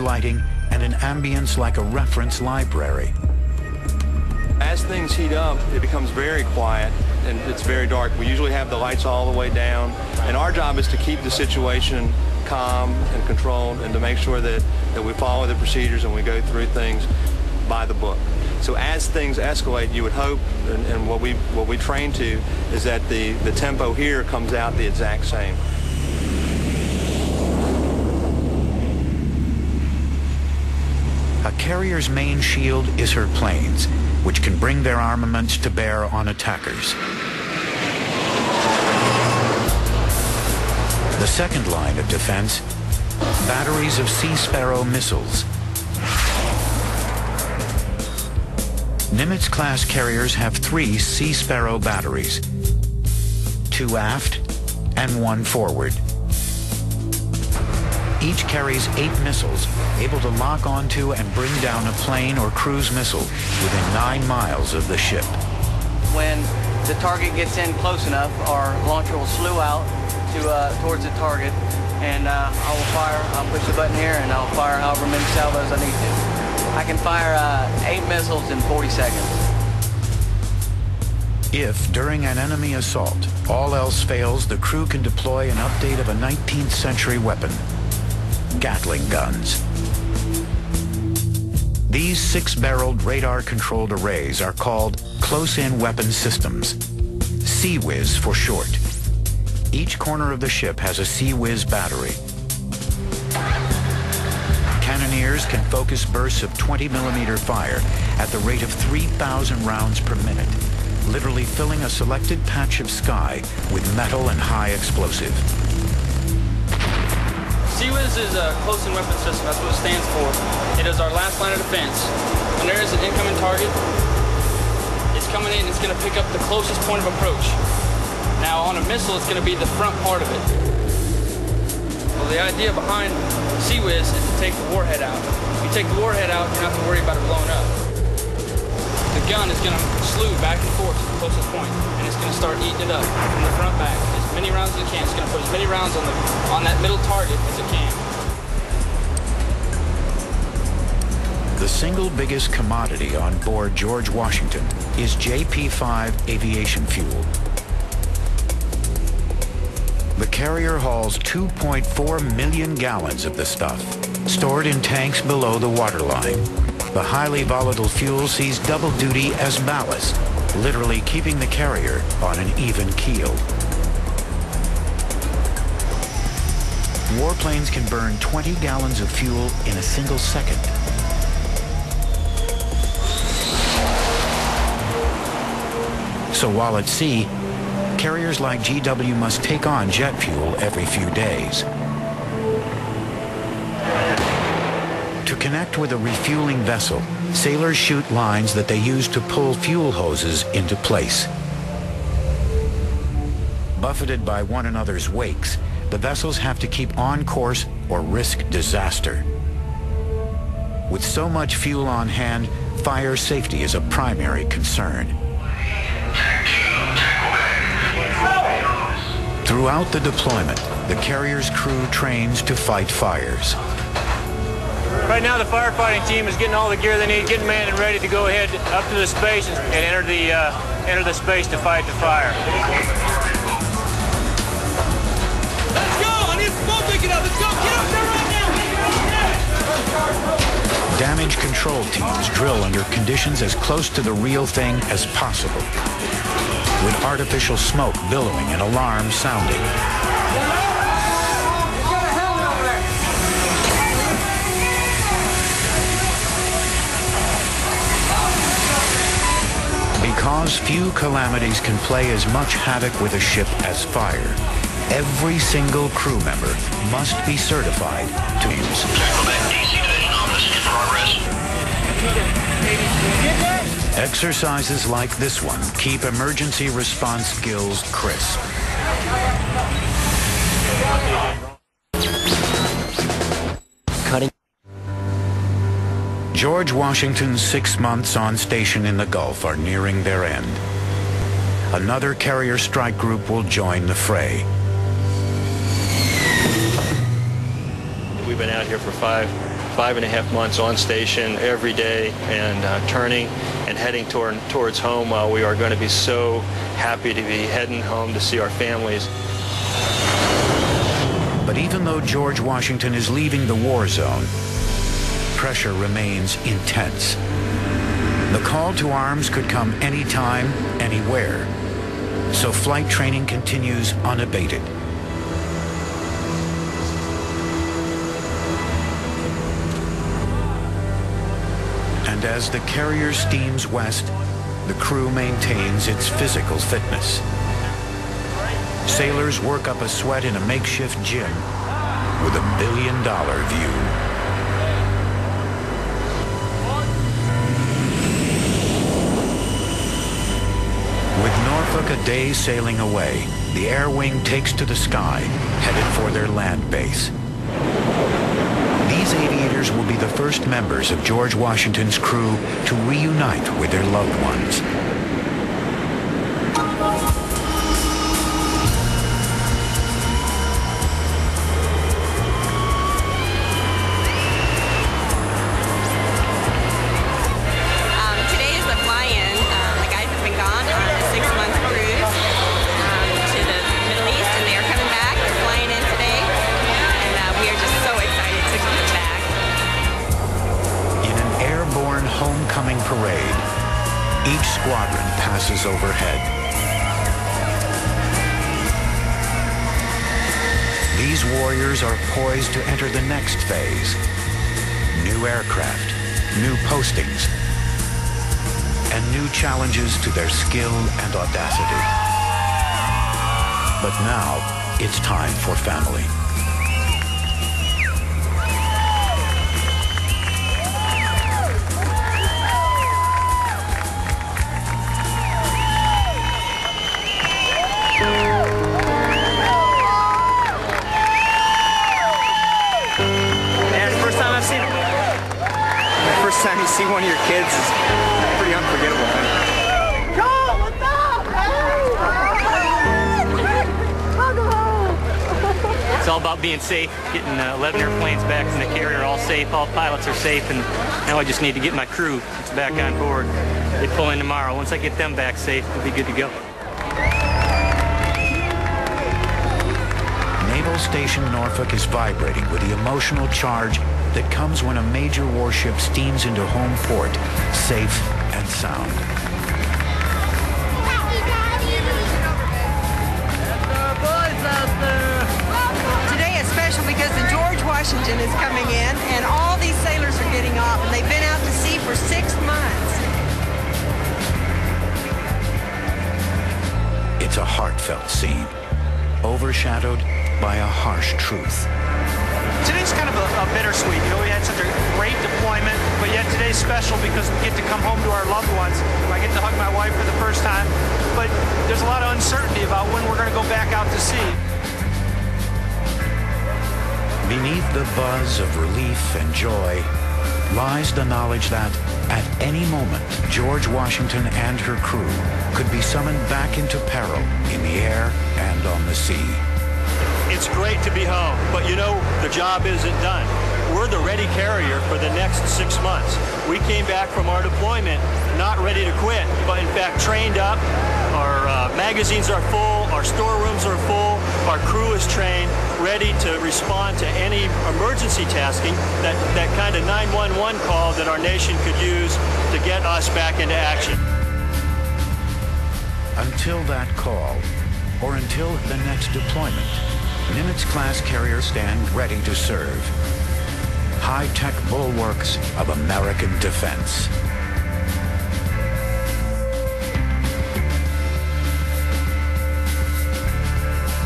lighting and an ambience like a reference library. As things heat up, it becomes very quiet and it's very dark. We usually have the lights all the way down, and our job is to keep the situation calm and controlled and to make sure that we follow the procedures and we go through things by the book. So as things escalate, you would hope, and what we train to, is that the tempo here comes out the exact same. A carrier's main shield is her planes, which can bring their armaments to bear on attackers. The second line of defense, batteries of Sea Sparrow missiles. Nimitz-class carriers have 3 Sea Sparrow batteries, 2 aft and 1 forward. Each carries 8 missiles, able to lock onto and bring down a plane or cruise missile within 9 miles of the ship. When the target gets in close enough, our launcher will slew out towards the target, and I will fire. I'll push the button here, and I'll fire however many salvos I need to. I can fire 8 missiles in 40 seconds. If, during an enemy assault, all else fails, the crew can deploy an update of a 19th century weapon, Gatling guns. These 6-barreled radar-controlled arrays are called close-in weapon systems, CWIS for short. Each corner of the ship has a CWIS battery. Cannoneers can focus bursts of 20mm fire at the rate of 3,000 rounds per minute, literally filling a selected patch of sky with metal and high explosive. CWIS is a close-in weapon system. That's what it stands for. It is our last line of defense. When there is an incoming target, it's coming in, it's going to pick up the closest point of approach. Now, on a missile, it's going to be the front part of it. Well, the idea behind CWIS is to take the warhead out. If you take the warhead out, you don't have to worry about it blowing up. The gun is going to slew back and forth to the closest point, and it's going to start eating it up from the front back. As many rounds as it can. It's going to put as many rounds on that middle target as it can. The single biggest commodity on board George Washington is JP-5 aviation fuel. The carrier hauls 2.4 million gallons of the stuff, stored in tanks below the waterline. The highly volatile fuel sees double duty as ballast, literally keeping the carrier on an even keel. Warplanes can burn 20 gallons of fuel in a single second. So while at sea, carriers like GW must take on jet fuel every few days. To connect with a refueling vessel, sailors shoot lines that they use to pull fuel hoses into place. Buffeted by one another's wakes, the vessels have to keep on course or risk disaster. With so much fuel on hand, fire safety is a primary concern. Throughout the deployment, the carrier's crew trains to fight fires. Right now the firefighting team is getting all the gear they need, getting manned and ready to go ahead up to the space and enter the space to fight the fire. Let's go! I need smoke picking up! Let's go! Get up there right now! Damage control teams drill under conditions as close to the real thing as possible, with artificial smoke billowing and alarms sounding. Because few calamities can play as much havoc with a ship as fire, every single crew member must be certified to use. Exercises like this one keep emergency response skills crisp. George Washington's 6 months on station in the Gulf are nearing their end. Another carrier strike group will join the fray. We've been out here for 5.5 months on station every day and turning and heading towards home. We are going to be so happy to be heading home to see our families. But even though George Washington is leaving the war zone, pressure remains intense. The call to arms could come anytime, anywhere. So flight training continues unabated. And as the carrier steams west, the crew maintains its physical fitness. Sailors work up a sweat in a makeshift gym with $1 billion view. With Norfolk a day sailing away, the air wing takes to the sky, headed for their land base. These aviators will be the first members of George Washington's crew to reunite with their loved ones. Today is the fly-in. The guys have been gone on a 6-month cruise to the Middle East, and they are coming back. They're flying in today, and we are just so excited to come back. In an airborne homecoming parade, each squadron passes overhead. These warriors are poised to enter the next phase. New aircraft, new postings, and new challenges to their skill and audacity. But now, it's time for family. First time you see one of your kids is pretty unforgettable. It's all about being safe, getting 11 airplanes back from the carrier all safe, all pilots are safe, and now I just need to get my crew back on board. They pull in tomorrow. Once I get them back safe, we'll be good to go. Naval Station Norfolk is vibrating with the emotional charge that comes when a major warship steams into home port, safe and sound. Today is special because the George Washington is coming in, and all these sailors are getting off, and they've been out to sea for 6 months. It's a heartfelt scene, overshadowed by a harsh truth. Today's kind of a bittersweet. You know, we had such a great deployment, but yet today's special because we get to come home to our loved ones. I get to hug my wife for the first time, but there's a lot of uncertainty about when we're going to go back out to sea. Beneath the buzz of relief and joy lies the knowledge that at any moment, George Washington and her crew could be summoned back into peril in the air and on the sea. It's great to be home, but you know, the job isn't done. We're the ready carrier for the next 6 months. We came back from our deployment not ready to quit, but in fact trained up. Our magazines are full, our storerooms are full, our crew is trained, ready to respond to any emergency tasking, that kind of 911 call that our nation could use to get us back into action. Until that call, or until the next deployment, Nimitz-class carriers stand ready to serve. High-tech bulwarks of American defense.